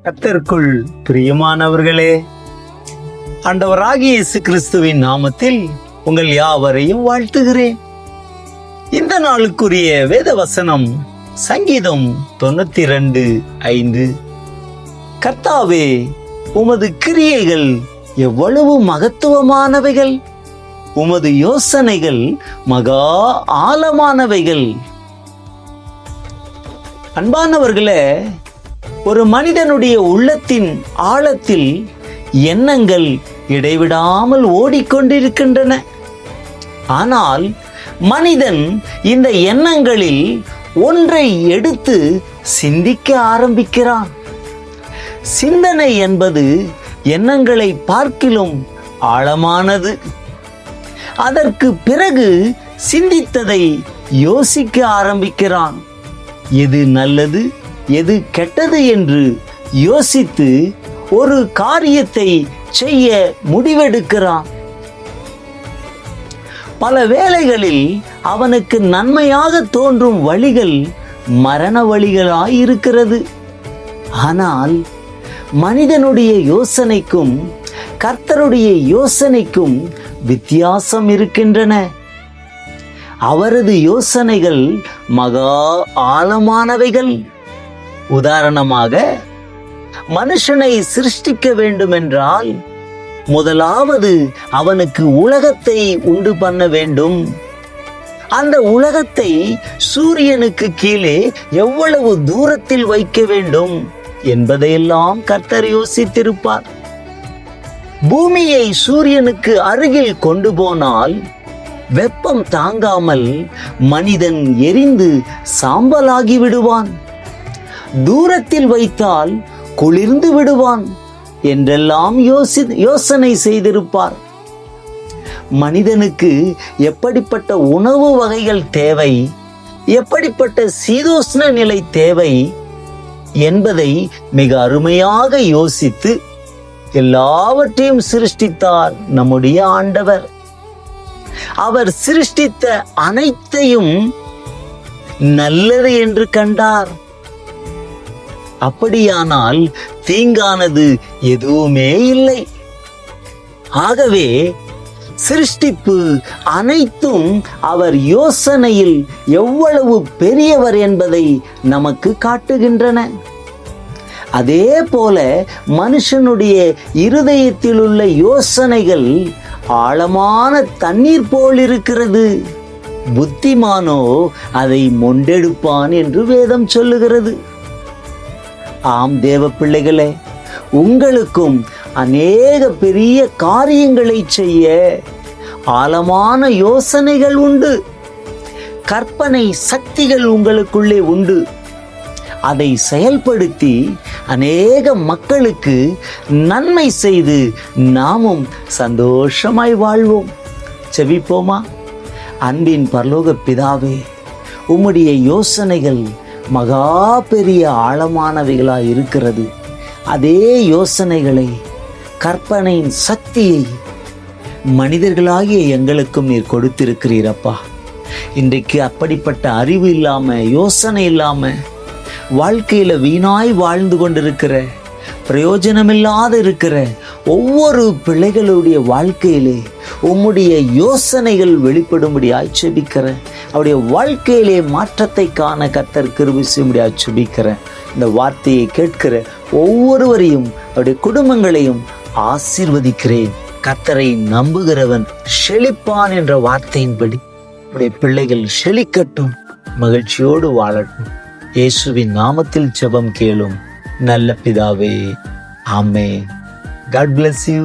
கர்த்தருக்குள் பிரியமானவர்களே, ஆண்டவராகிய இயேசு கிறிஸ்துவின் நாமத்தில் உங்கள் யாவரையும் வாழ்த்துகிறேன். இந்த நாளுக்குரிய வேத வசனம் சங்கீதம் 92:5. கர்த்தாவே, உமது கிரியைகள் எவ்வளவு மகத்துவமானவைகள், உமது யோசனைகள் மகா ஆழமானவைகள். அன்பானவர்களே, ஒரு மனிதனுடைய உள்ளத்தின் ஆழத்தில் எண்ணங்கள் இடைவிடாமல் ஓடிக்கொண்டிருக்கின்றன. ஆனால் மனிதன் இந்த எண்ணங்களில் ஒன்றை எடுத்து சிந்திக்க ஆரம்பிக்கிறான். சிந்தனை என்பது எண்ணங்களை பார்க்கிலும் ஆழமானது. அதற்கு பிறகு சிந்தித்ததை யோசிக்க ஆரம்பிக்கிறான். எது நல்லது, எது கெட்டது என்று யோசித்து ஒரு காரியத்தை செய்ய முடிவெடுக்கிறான். பல வேளைகளில் அவனுக்கு நன்மையாக தோன்றும் வழிகள் மரண வழிகளாயிருக்கிறது. ஆனால் மனிதனுடைய யோசனைக்கும் கர்த்தருடைய யோசனைக்கும் வித்தியாசம் இருக்கின்றன. அவரது யோசனைகள் மகா ஆழமானவைகள். உதாரணமாக, மனுஷனை சிருஷ்டிக்க வேண்டுமென்றால் முதலாவது அவனுக்கு உலகத்தை உண்டு பண்ண வேண்டும். அந்த உலகத்தை சூரியனுக்கு கீழே எவ்வளவு தூரத்தில் வைக்க வேண்டும் என்பதையெல்லாம் கர்த்தர் யோசித்திருப்பார். பூமியை சூரியனுக்கு அருகில் கொண்டு போனால் வெப்பம் தாங்காமல் மனிதன் எரிந்து சாம்பலாகி விடுவான். தூரத்தில் வைத்தால் குளிர்ந்து விடுவான் என்றெல்லாம் யோசனை செய்திருப்பார். மனிதனுக்கு எப்படிப்பட்ட உணவு வகைகள் தேவை, எப்படிப்பட்ட சீதோஷ்ண நிலை தேவை என்பதை மிக அருமையாக யோசித்து எல்லாவற்றையும் சிருஷ்டித்தார் நம்முடைய ஆண்டவர். அவர் சிருஷ்டித்த அனைத்தையும் நல்லது என்று கண்டார். அப்படியானால் தீங்கானது எதுவுமே இல்லை. ஆகவே சிருஷ்டிப்பு அனைத்தும் அவர் யோசனையில் எவ்வளவு பெரியவர் என்பதை நமக்கு காட்டுகின்றன. அதே போல மனுஷனுடைய இருதயத்தில் உள்ள யோசனைகள் ஆழமான தண்ணீர் போல் இருக்கிறது. புத்திமானோ அதை மொண்டெடுப்பான் என்று வேதம் சொல்லுகிறது. ஆம் தேவ பிள்ளைகளே, உங்களுக்கும் அநேக பெரிய காரியங்களை செய்ய ஆழமான யோசனைகள் உண்டு. கற்பனை சக்திகள் உங்களுக்குள்ளே உண்டு. அதை செயல்படுத்தி அநேக மக்களுக்கு நன்மை செய்து நாமும் சந்தோஷமாய் வாழ்வோம். செபிப்போமா? அன்பின் பரலோக பிதாவே, உம்முடைய யோசனைகள் மகா பெரிய ஆழமானவைகளாய் இருக்கிறது. அதே யோசனைகளை, கற்பனையின் சக்தியை மனிதர்களாகிய எங்களுக்கும் நீர் கொடுத்திருக்கிறீரப்பா. இன்றைக்கு அப்படிப்பட்ட அறிவு இல்லாம, யோசனை இல்லாம வாழ்க்கையில வீணாய் வாழ்ந்து கொண்டிருக்கிற, பிரயோஜனமில்லாத இருக்கிற ஒவ்வொரு பிள்ளைகளுடைய வாழ்க்கையிலே உம்முடைய யோசனைகள் வெளிப்படும்படியாய் செபிக்கிறேன். அவருடைய வாழ்க்கையிலே மாற்றத்தை காண கர்த்தர் கிருபை செய்யும்படியாய் செபிக்கிறேன். இந்த வார்த்தையை கேட்கிற ஒவ்வொருவரையும் அவருடைய குடும்பங்களையும் ஆசீர்வதிக்கிறேன். கர்த்தரை நம்புகிறவன் செழிப்பான் என்ற வார்த்தையின்படி உடைய பிள்ளைகள் செழிக்கட்டும், மகிழ்ச்சியோடு வாழட்டும். இயேசுவின் நாமத்தில் ஜெபம் கேளும் நல்ல பிதாவே, ஆமென். God bless you.